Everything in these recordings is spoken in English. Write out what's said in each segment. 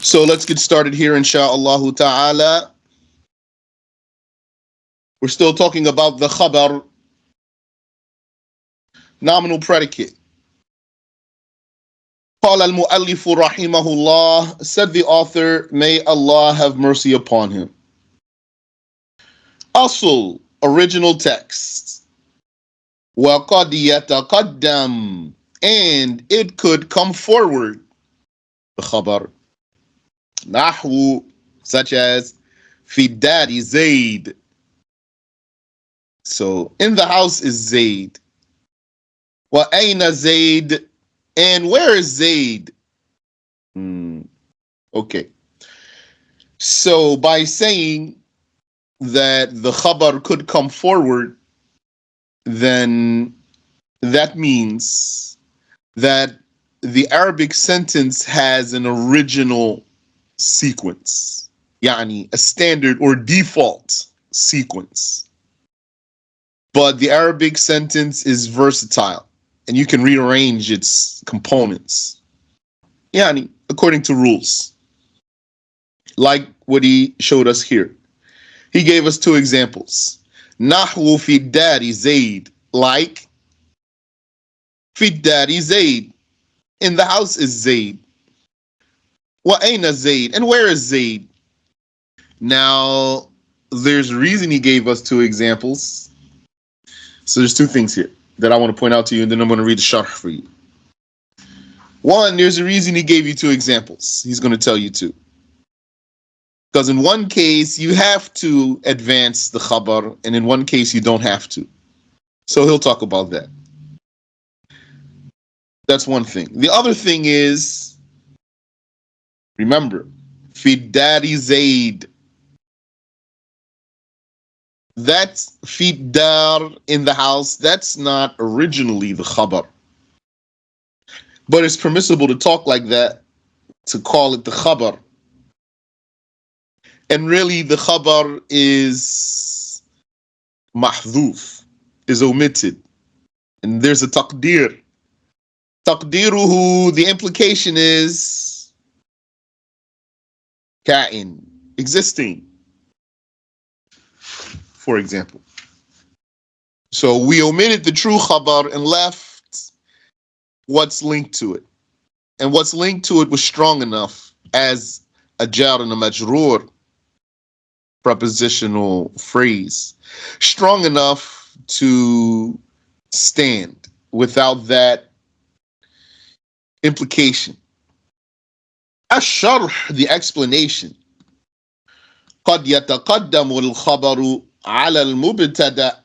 So let's get started here, insha'Allah ta'ala. We're still talking about the khabar, nominal predicate. قال المؤلف رحمه الله, said the author, may Allah have mercy upon him. Asl, original text. وقد يتقدم, and it could come forward. The khabar. نحو, such as في الدار زيد. So in the house is Zaid. وأين زيد, and where is Zaid? Okay. So by saying that the khabar could come forward, then that means that the Arabic sentence has an original sequence, يعني a standard or default sequence. But the Arabic sentence is versatile and you can rearrange its components, يعني according to rules, like what he showed us here. He gave us two examples. نحو في الدار زيد, like في الدار زيد, in the house is Zaid. وأين زيد, and where is Zaid? Now, there's a reason he gave us two examples. So there's two things here that I want to point out to you, and then I'm going to read the sharh for you. One, there's a reason he gave you two examples. He's going to tell you two. Because in one case, you have to advance the khabar, and in one case, you don't have to. So he'll talk about that. That's one thing. The other thing is, remember, fi dari Zaid. That's fi dar, in the house. That's not originally the khabar. But it's permissible to talk like that, to call it the khabar. And really, the khabar is mahdhuf, is omitted. And there's a taqdir. Taqdiruhu, the implication is ka'in, existing, for example. So we omitted the true khabar and left what's linked to it. And what's linked to it was strong enough as a jar and a majroor, prepositional phrase, strong enough to stand without that implication. الشرح, the explanation. قد يتقدم الخبر على المبتدأ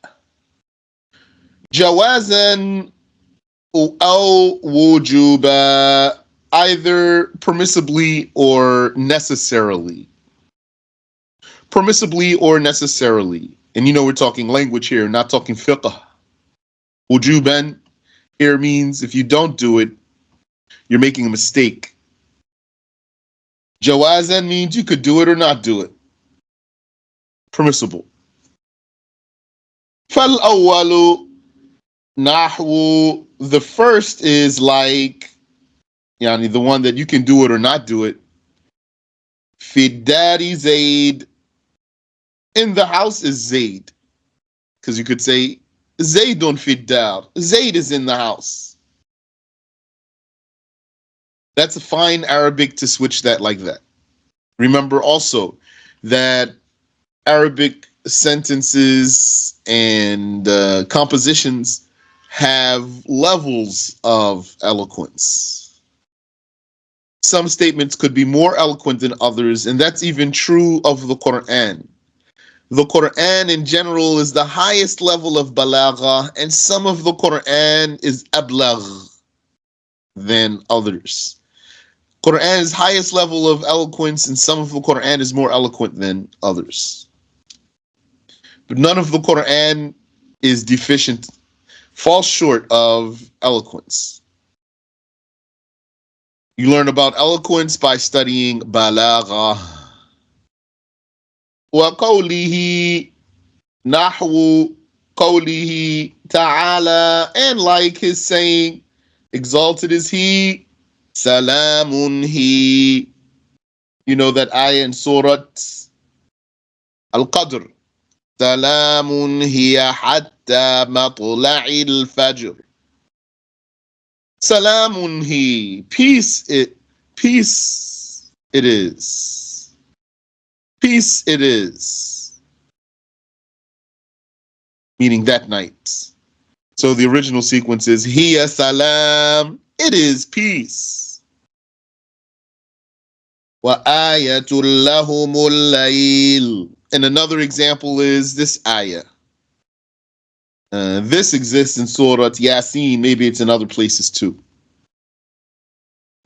جوازا أو وجوبا, either permissibly or necessarily. Permissibly or necessarily. And you know we're talking language here, not talking fiqh. Wujuban here means if you don't do it, you're making a mistake. Jawazan means you could do it or not do it. Permissible. فَالْأَوَّلُ نَحْوُ, the first is like, yani the one that you can do it or not do it. فِي الدَّارِ زَيْد, in the house is Zaid. Because you could say, Zaydun fi dar, Zaid is in the house. That's a fine Arabic to switch that like that. Remember also that Arabic sentences and compositions have levels of eloquence. Some statements could be more eloquent than others, and that's even true of the Quran. The Quran in general is the highest level of balagha, and some of the Quran is ablagh than others. Quran's highest level of eloquence, and some of the Quran is more eloquent than others. But none of the Quran is deficient, falls short of eloquence. You learn about eloquence by studying balagha. وَقَوْلِهِ نَحْوُ قَوْلِهِ تَعَالَى, and like his saying, exalted is he, salamun he, You know that ayah in Surah Al-Qadr. سلام هي حتى مطلع الفجر. Salamun he. Peace it is. Peace it is. Meaning that night. So the original sequence is hiya salam. It is peace. Wa ayatul lahumul layl. And another example is this ayah. This exists in Surah Yasin. Maybe it's in other places too.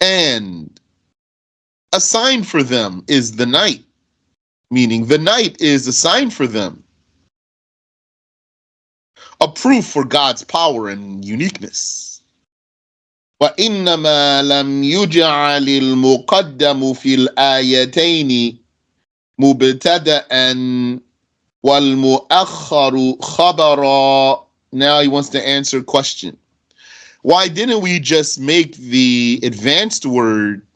And a sign for them is the night. Meaning the night is a sign for them. A proof for God's power and uniqueness. وإنما لم يجعل المقدم في الآيتين مبتدأ والمؤخر خبرا. Now he wants to answer a question. Why didn't we just make the advanced word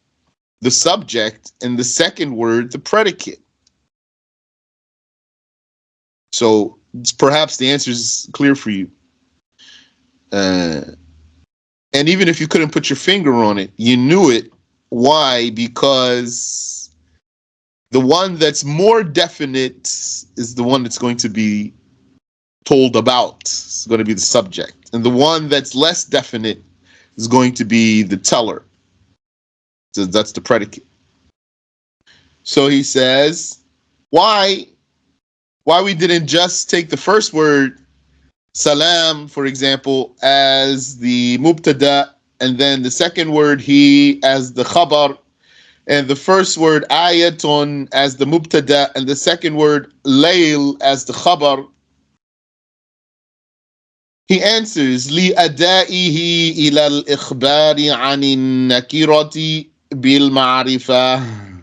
the subject and the second word the predicate? So perhaps the answer is clear for you. And even if you couldn't put your finger on it, you knew it. Why? Because the one that's more definite is the one that's going to be told about. It's going to be the subject. And the one that's less definite is going to be the teller. So that's the predicate. So he says, why we didn't just take the first word, salam, for example, as the mubtada, and then the second word, he, as the khabar, and the first word, ayatun, as the mubtada, and the second word, layl, as the khabar. He answers, لِأَدَائِهِ إِلَى الْإِخْبَارِ عَنِ النَّكِرَةِ بِالْمَعْرِفَةِ.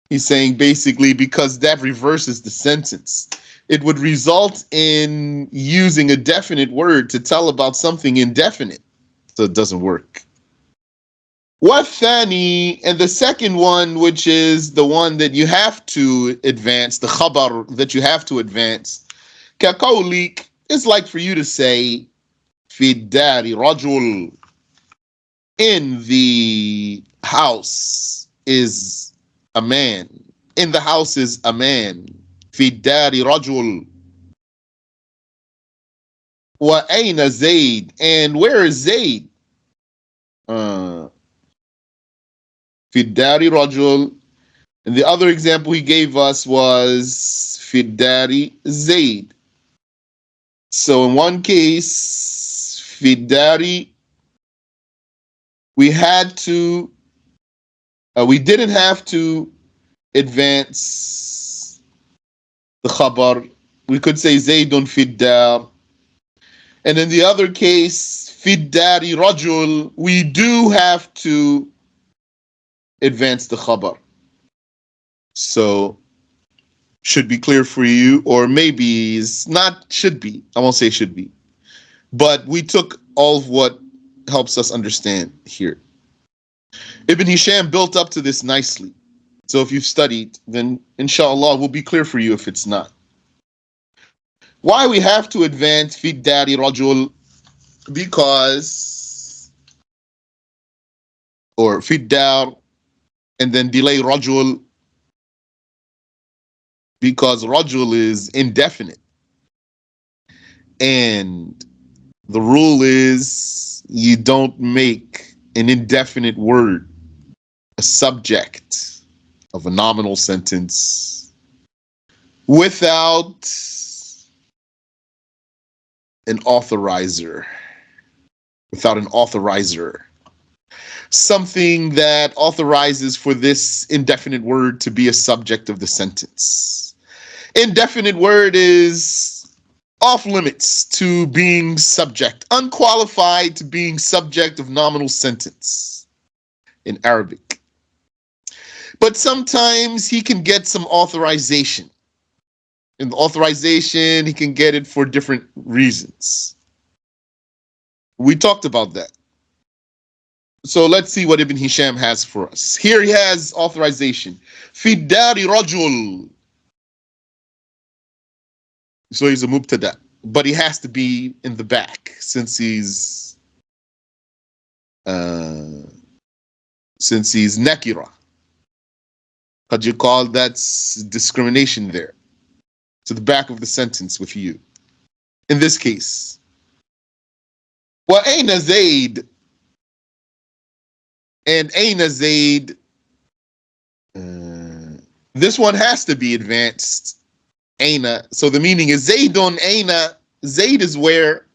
He's saying basically because that reverses the sentence. It would result in using a definite word to tell about something indefinite. So it doesn't work. وَالثَّانِي, and the second one, which is the one that you have to advance, the khabar that you have to advance, كَقَوْلِكَ, is like for you to say, فِي الدَّارِ رَجُلٌ, in the house is a man. In the house is a man. فِي الدَّارِ رَجُلٌ. وَأَيْنَ زَيْد, and where is Zayd? فِي الدَّارِ رَجُلٌ. And the other example he gave us was فِي الدَّارِ Zayd. So in one case, فِي الدَّارِ, we didn't have to advance the khabar. We could say Zaydun fi dar. And in the other case, fi dari rajul, we do have to advance the khabar. So should be clear for you, or maybe it's not should be. I won't say should be. But we took all of what helps us understand here. Ibn Hisham built up to this nicely. So if you've studied, then inshallah it will be clear for you if it's not. Why we have to advance fi dari rajul? Because, or fi dar, and then delay rajul, because rajul is indefinite. And the rule is you don't make an indefinite word a subject of a nominal sentence without an authorizer. Without an authorizer. Something that authorizes for this indefinite word to be a subject of the sentence. Indefinite word is off limits to being subject, unqualified to being subject of nominal sentence in Arabic. But sometimes he can get some authorization. In the authorization, he can get it for different reasons. We talked about that. So let's see what Ibn Hisham has for us. Here he has authorization. في الدار رجل. So he's a mubtada, but he has to be in the back uh, since he's nakira. Qad you call that's discrimination there. To the back of the sentence with you. In this case, wa aina Zaid, and aina Zaid. This one has to be advanced. Aina. So the meaning is Zaidun aina. Zaid is where.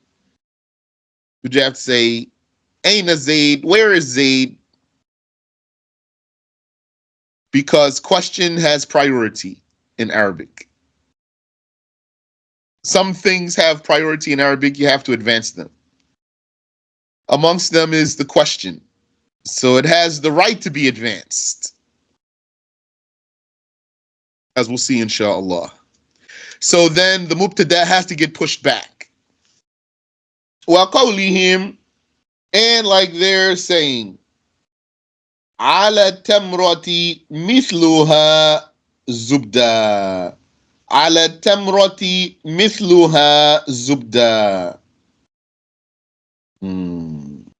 Would you have to say aina Zaid? Where is Zaid? Because question has priority in Arabic. Some things have priority in Arabic, you have to advance them. Amongst them is the question. So it has the right to be advanced. As we'll see, inshallah. So then the mubtada has to get pushed back. وَقَوْلِهِمْ, and like they're saying, عَلَى التَّمْرَةِ مِثْلُهَا زُبْدًا. على التمرة مثلها زبدة. And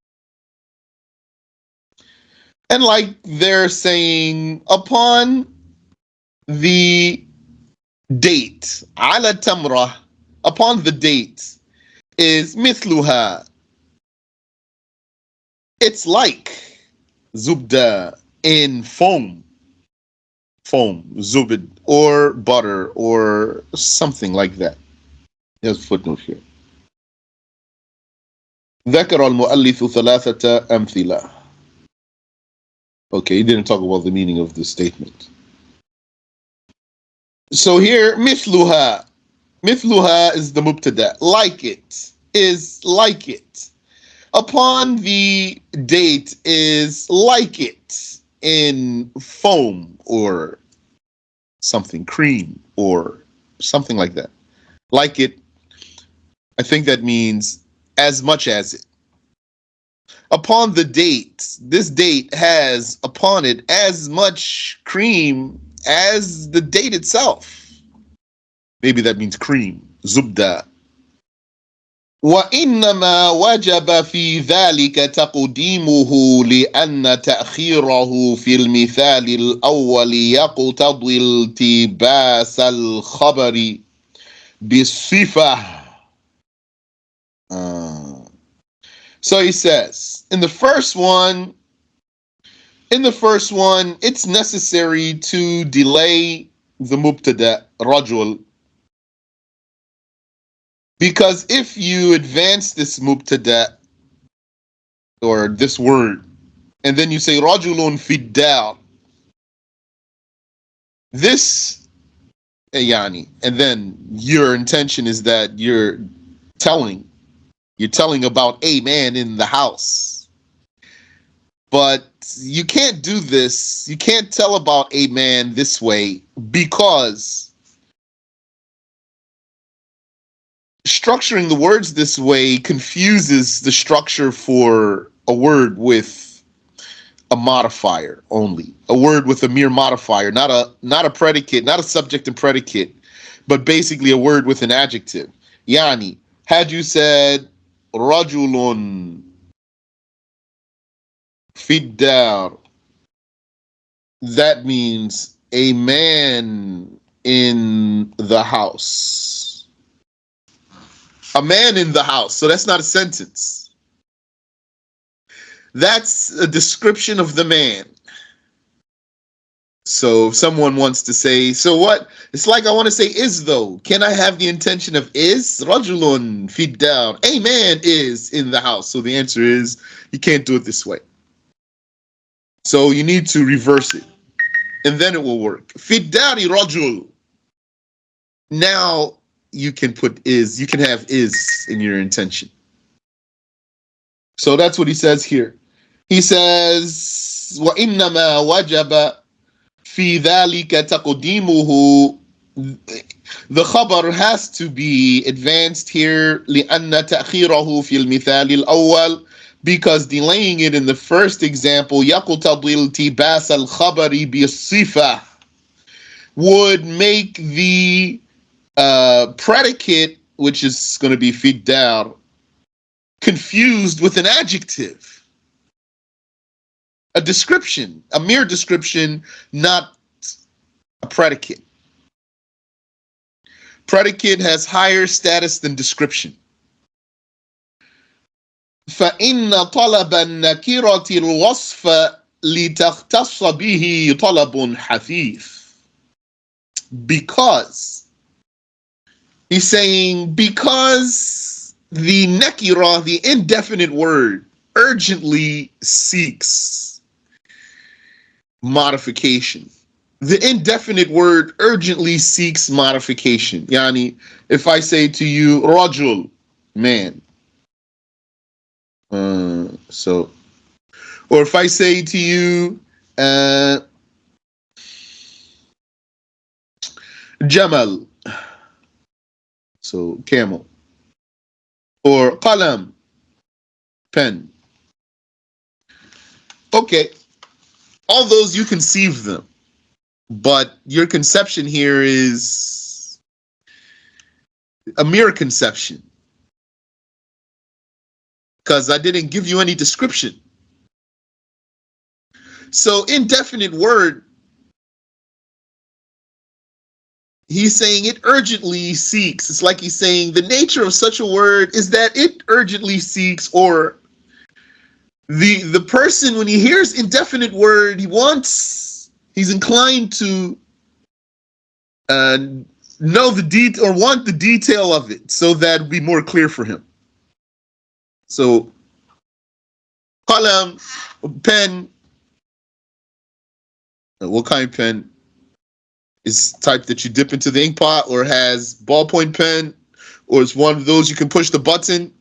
like they're saying, upon the date, على التمرة, upon the date, is مثلها. It's like zubda in foam, zubid, or butter, or something like that. There's a footnote here. ذكر المؤلف ثلاثة أمثلة. Okay, he didn't talk about the meaning of the statement. So here, مثلها. مثلها is the mubtada. Like it is like it. Upon the date is like it in foam or something, cream or something like that. Like it, I think that means as much as it. Upon the date, this date has upon it as much cream as the date itself. Maybe that means cream, zubda. وإنما وجب في ذلك تقديمه لأن تأخيره في المثال الأول يقتضي التباس الخبر بالصفة. So he says, in the first one, it's necessary to delay the mubtada, rajul. Because if you advance this mubtada, or this word, and then you say rajulun fiddar, this, yani, and then your intention is that you're telling about a man in the house. But you can't do this. You can't tell about a man this way because structuring the words this way confuses the structure for a word with a modifier only. A word with a mere modifier, not a predicate, not a subject and predicate, but basically a word with an adjective. Yani, had you said rajulun fiddar, that means a man in the house. A man in the house. So that's not a sentence. That's a description of the man. So if someone wants to say, so what? It's like I want to say is though. Can I have the intention of is? Rajulun fiddar. A man is in the house. So the answer is you can't do it this way. So you need to reverse it. And then it will work. Fiddari rajul. Now you can put is. You can have is in your intention. So that's what he says here. He says, وَإِنَّمَا وَجَبَ فِي ذَلِكَ تَقْدِيمُهُ. The khabar has to be advanced here لِأَنَّ تَأْخِيرَهُ فِي الْمِثَالِ الْأَوَّلِ. because delaying it in the first example, يقتضي التباس الخبر بالصفة, would make the predicate, which is going to be في الدار, confused with an adjective, a description, a mere description, not a predicate. Predicate has higher status than description. فإن طلب النكرة الوصف لتختص به طلب حثيث. Because, he's saying, because the nakira, the indefinite word, urgently seeks modification. The indefinite word urgently seeks modification. Yani, if I say to you, rajul, man. Or if I say to you, jamal, so camel. Or qalam, pen. Okay, all those you conceive them. But your conception here is a mere conception, because I didn't give you any description. So indefinite word, he's saying it urgently seeks. It's like he's saying the nature of such a word is that it urgently seeks, or the person, when he hears indefinite word, he's inclined to know the detail, or want the detail of it, so that it'd be more clear for him. So, qalam, pen. What kind of pen? Is type that you dip into the ink pot, or has ballpoint pen, or it's one of those you can push the button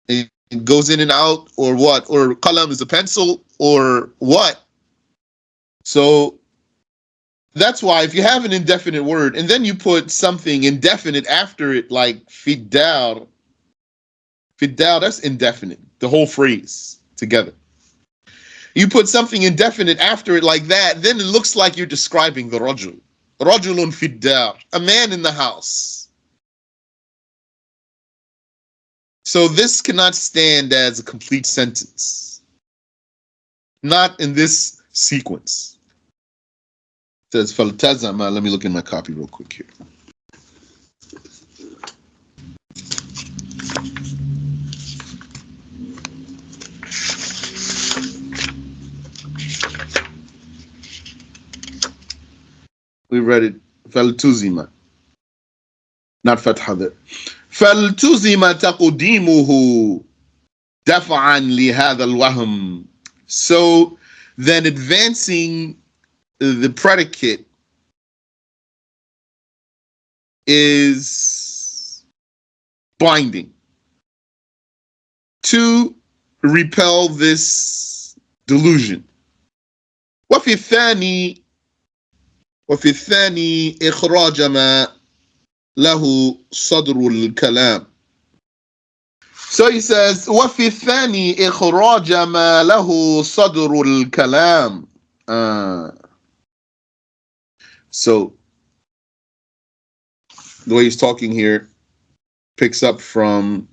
and it goes in and out, or what? Or qalam is a pencil, or what? So that's why if you have an indefinite word and then you put something indefinite after it, like fidal, that's indefinite, the whole phrase together. You put something indefinite after it like that, then it looks like you're describing the rajul. Rajulun fidal, a man in the house. So this cannot stand as a complete sentence. Not in this sequence. It says faltazama. Let me look in my copy real quick here. We read it. Faltuzima. Not fatha there. فالتزم تقديمه دفعا لهذا الوهم. So then advancing the predicate is binding to repel this delusion. وفي الثاني إخراج ما له صدر الكلام. So he says, وفي الثاني إخراج ما له صدر الكلام. So the way he's talking here picks up from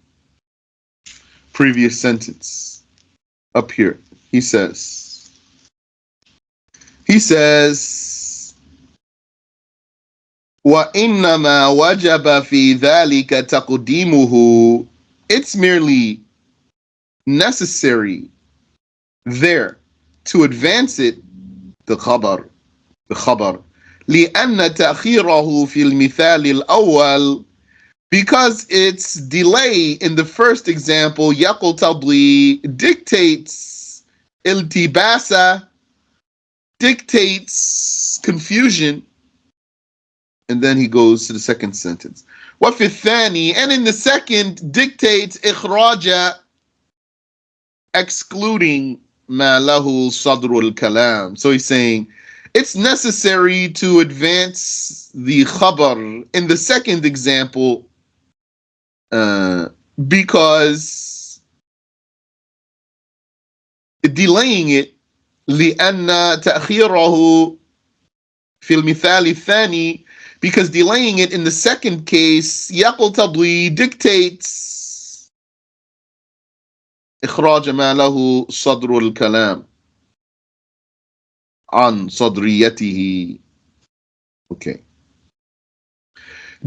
previous sentence up here. He says, وَإِنَّمَا وَجَبَ فِي ذَلِكَ تَقْدِيمُهُ. It's merely necessary there to advance it, the khabar. لأن تأخيره في المثال الأول, because its delay in the first example يقتضي dictates التباسا, dictates confusion. And then he goes to the second sentence. وفي الثاني, and in the second dictates إخراج, excluding ما له صدر الكلام. So he's saying it's necessary to advance the khabar in the second example because delaying it لأن تأخيره في المثال الثاني, because delaying it in the second case يقتضي dictates إخراج ما له صدر الكلام عن صدريته. Okay.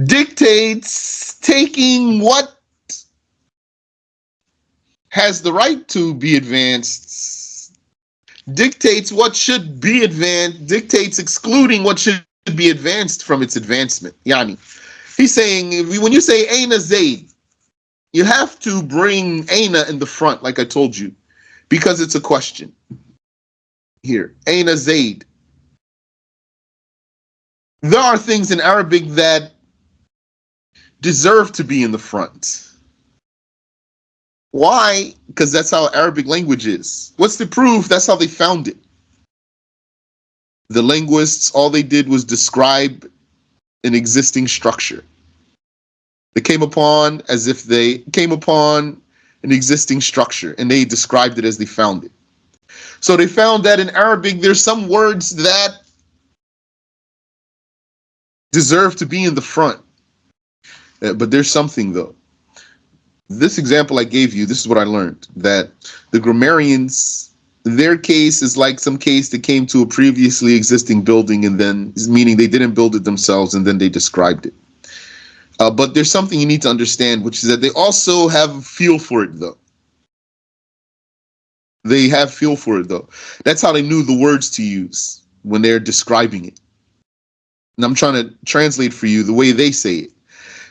Dictates taking what has the right to be advanced, dictates what should be advanced, dictates excluding what should be advanced from its advancement. Yani, he's saying when you say Aina Zaid, you have to bring Aina in the front, like I told you, because it's a question. Here, Aina Zaid. There are things in Arabic that deserve to be in the front. Why? Because that's how Arabic language is. What's the proof? That's how they found it. The linguists, all they did was describe an existing structure. They came upon as if they came upon an existing structure and they described it as they found it. So they found that in Arabic, there's some words that deserve to be in the front. But there's something though. This example I gave you, this is what I learned, that the grammarians, their case is like some case that came to a previously existing building and then, meaning they didn't build it themselves and then they described it. But there's something you need to understand, which is that they also have a feel for it though. They have feel for it though. That's how they knew the words to use when they're describing it. And I'm trying to translate for you the way they say it.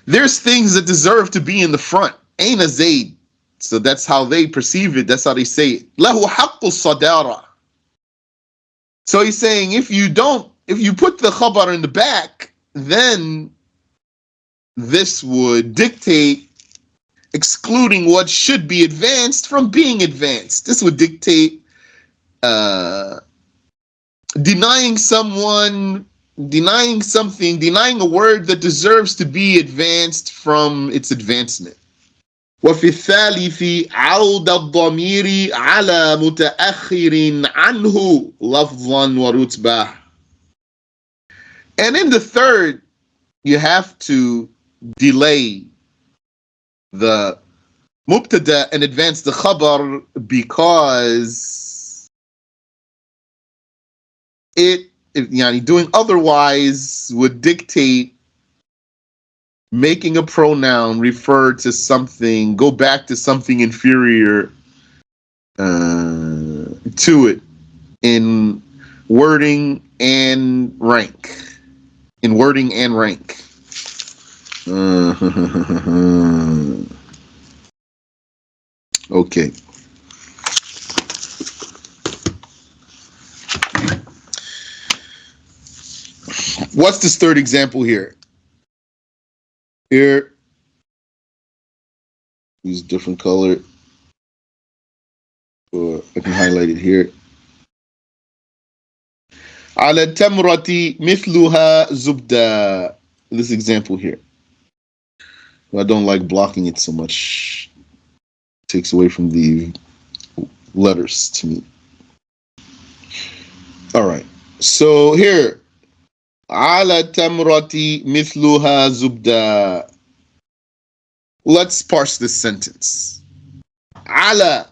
There's things that deserve to be in the front. Aina Zaid. So that's how they perceive it. That's how they say it. Lahu haqqu sadara. So he's saying if you put the khabar in the back, then this would dictate excluding what should be advanced from being advanced. This would dictate denying someone, denying something, denying a word that deserves to be advanced from its advancement. وفي الثالث عود الضمير على متأخر عنه لفظا ورتبة. And in the third, you have to delay the mubtada and advance the khabar because doing otherwise would dictate making a pronoun refer to something, go back to something inferior to it in wording and rank. In wording and rank. Okay. What's this third example here? Here, use a different color, or I can highlight it here. على التمرة مثلها زبدة. This example here. I don't like blocking it so much. It takes away from the letters to me. All right. So here. على التمرة مثلها زبدة. Let's parse this sentence. على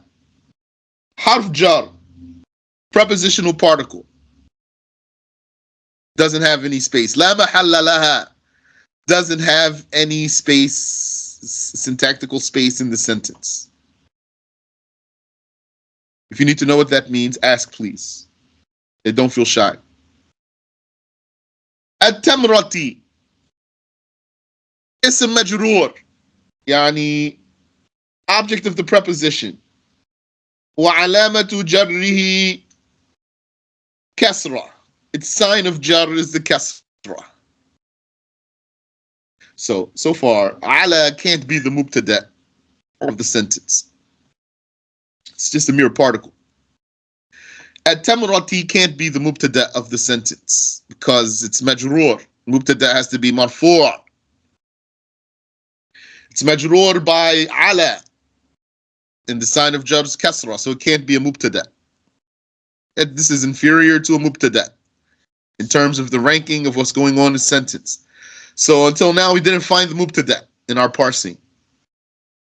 حرف جر, prepositional particle, doesn't have any space. لا محل لها, doesn't have any space, syntactical space in the sentence. If you need to know what that means, ask please. And don't feel shy. التمرة اسم مجرور, يعني object of the preposition. وعلامة جره كسرة. Its sign of jar is the kasra. So far, ala can't be the mubtada of the sentence. It's just a mere particle. At-tamrati can't be the mubtada of the sentence because it's majroor. Mubtada has to be marfu'. It's majroor by ala, and the sign of jar is kasra, so it can't be a mubtada. This is inferior to a mubtada in terms of the ranking of what's going on in the sentence. So until now, we didn't find the mubtada in our parsing.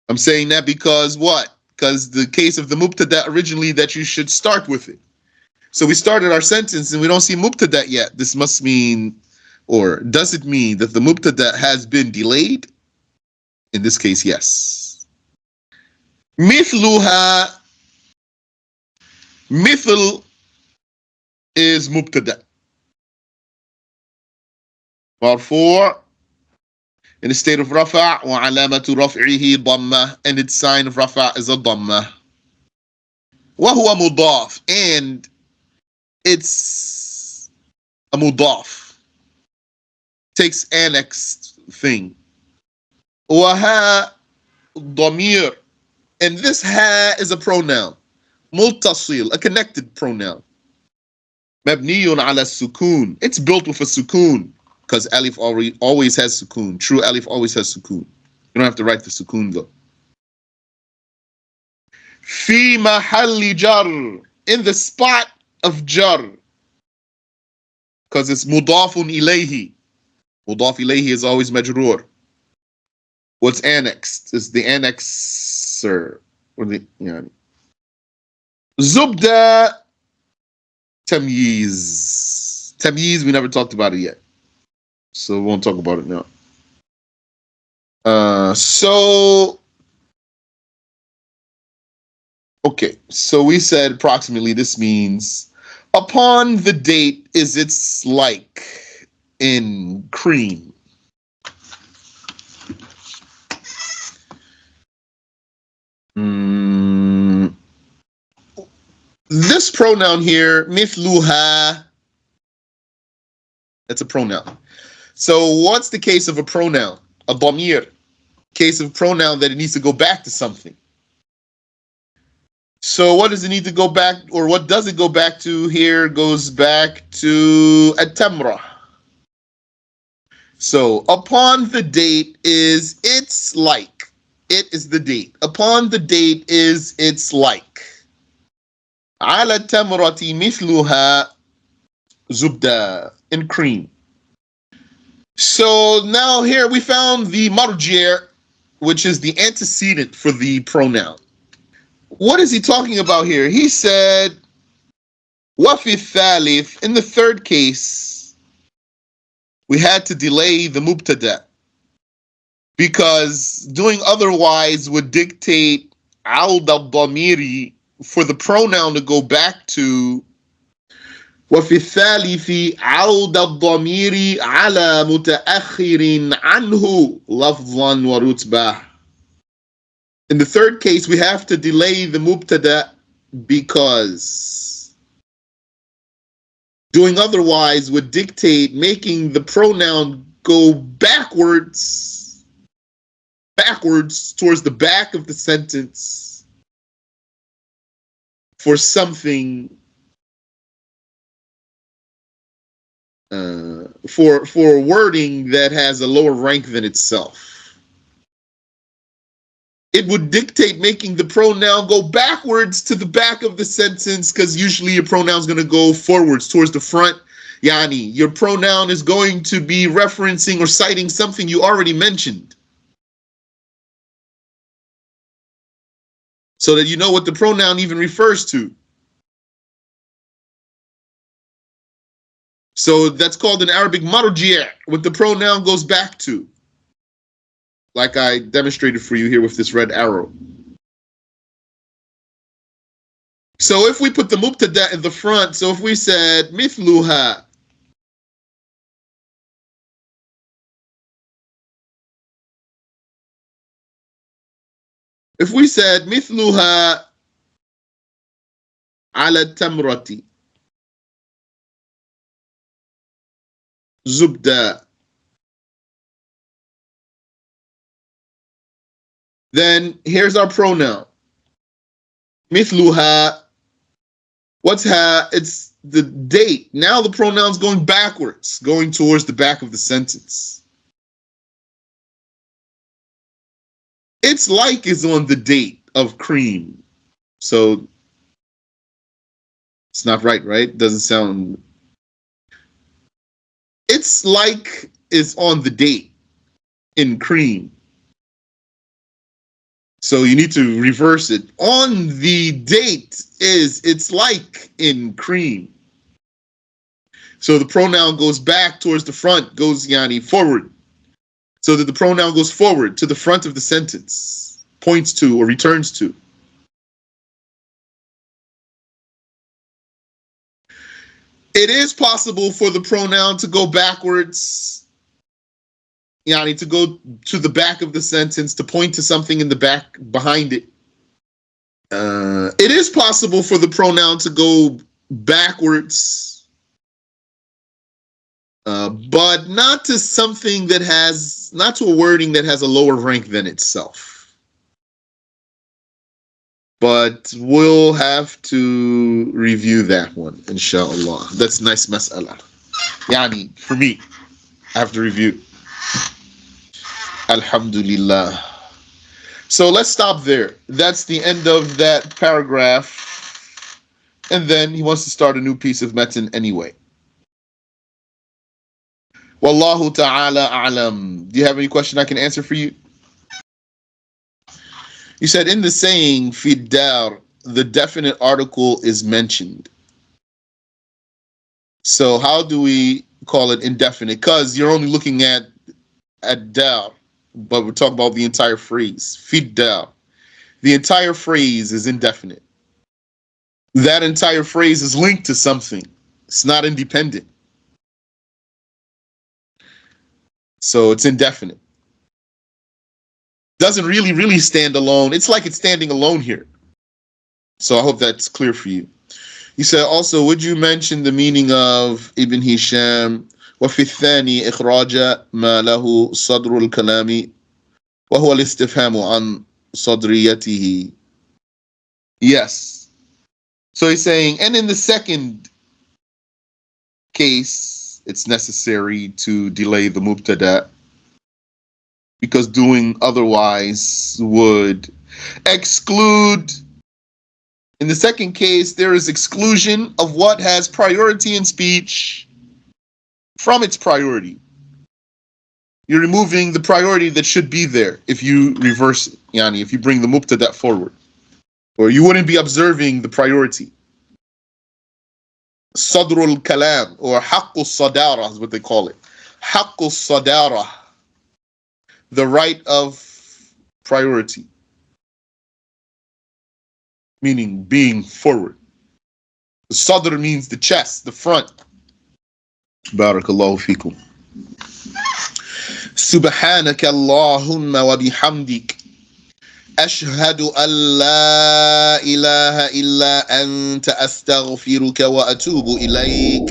I'm saying that because what? Because the case of the mubtada originally that you should start with it. So we started our sentence and we don't see mubtada yet. This must mean, or does it mean that the mubtada has been delayed? In this case, yes. مثلها. مثل is mubtada. مرفوع in the state of rafa' وعلامة رفعه ضمة, and its sign of rafa' is a ضمة. وهو مضاف, and it's a mudaf. Takes annex thing. وها ضمير, and this ha is a pronoun. متصل, a connected pronoun. مبني على السكون. It's built with a sukun, because alif always has sukun. True alif always has sukun. You don't have to write the sukun though. في محل جر, in the spot of jar, because it's mudafun ilayhi. Mudaf ilayhi is always majroor. What's annexed is the annexer, or the zubda tamyiz. Tamyiz, we never talked about it yet, so we won't talk about it now. Okay, so we said approximately this means upon the date is its like in cream. This pronoun here, mithluha, that's a pronoun. So what's the case of a pronoun? A damir. Case of pronoun that it needs to go back to something. So what does it need to go back, or what does it go back to here? Goes back to a tamra. So upon the date is its like. It is the date. Upon the date is its like. على التمرة مثلها زبدة, in cream. So now here we found the marji', which is the antecedent for the pronoun. What is he talking about here? He said, وفي الثالث, in the third case, we had to delay the mubtada, because doing otherwise would dictate عود الضمير, for the pronoun to go back to وفي الثالث عود الضمير على متأخر عنه لفظا ورتبة. In the third case, we have to delay the mubtada because doing otherwise would dictate making the pronoun go backwards towards the back of the sentence for something, for wording that has a lower rank than itself. It would dictate making the pronoun go backwards to the back of the sentence, because usually your pronoun is going to go forwards towards the front. Yani, your pronoun is going to be referencing or citing something you already mentioned, so that you know what the pronoun even refers to. So that's called in Arabic marji', what the pronoun goes back to, like I demonstrated for you here with this red arrow. So if we put the mubtada in the front, so if we said mithluha, if we said mithluha ala tamrati zubda, then here's our pronoun. Mithluha, what's ha? It's the date. Now the pronoun's going backwards, going towards the back of the sentence. Its like is on the date of cream. So It's not right, right? Doesn't sound. It's like is on the date in cream. So you need to reverse it. On the date is it's like in cream. So the pronoun goes back towards the front, goes yani forward. So that the pronoun goes forward to the front of the sentence, points to or returns to. It is possible for the pronoun to go backwards, yani to go to the back of the sentence, to point to something in the back behind it. It is possible for the pronoun to go backwards, but not to something that has, not to a wording that has a lower rank than itself. But we'll have to review that one, inshallah. That's nice mas'ala. Yani, for me, I have to review. Alhamdulillah. So let's stop there. That's the end of that paragraph. And then he wants to start a new piece of matan anyway. Wallahu ta'ala a'lam. Do you have any question I can answer for you? You said in the saying, Fiddar, the definite article is mentioned. So how do we call it indefinite? Because you're only looking at dar, but we're talking about the entire phrase. Fiddar. The entire phrase is indefinite. That entire phrase is linked to something. It's not independent. So it's indefinite. Doesn't really stand alone. It's like it's standing alone here. So I hope that's clear for you. You said also, would you mention the meaning of Ibn Hisham? وفي الثاني إخراج ما له صدر الكلام وهو الاستفهام عن صدريته. Yes. So he's saying, and in the second case, it's necessary to delay the mubtada, because doing otherwise would exclude. In the second case, there is exclusion of what has priority in speech from its priority. You're removing the priority that should be there if you reverse it, yani, if you bring the mubtada forward. Or you wouldn't be observing the priority. Sadrul kalam, or haqqul sadara is what they call it. Haqqul sadara, the right of priority, meaning being forward. The sadr means the chest, the front. Barakallahu fikum. Subhanaka Allahumma wa bihamdik. Ashhadu an la ilaha illa anta astaghfiruka wa atubu ilayk.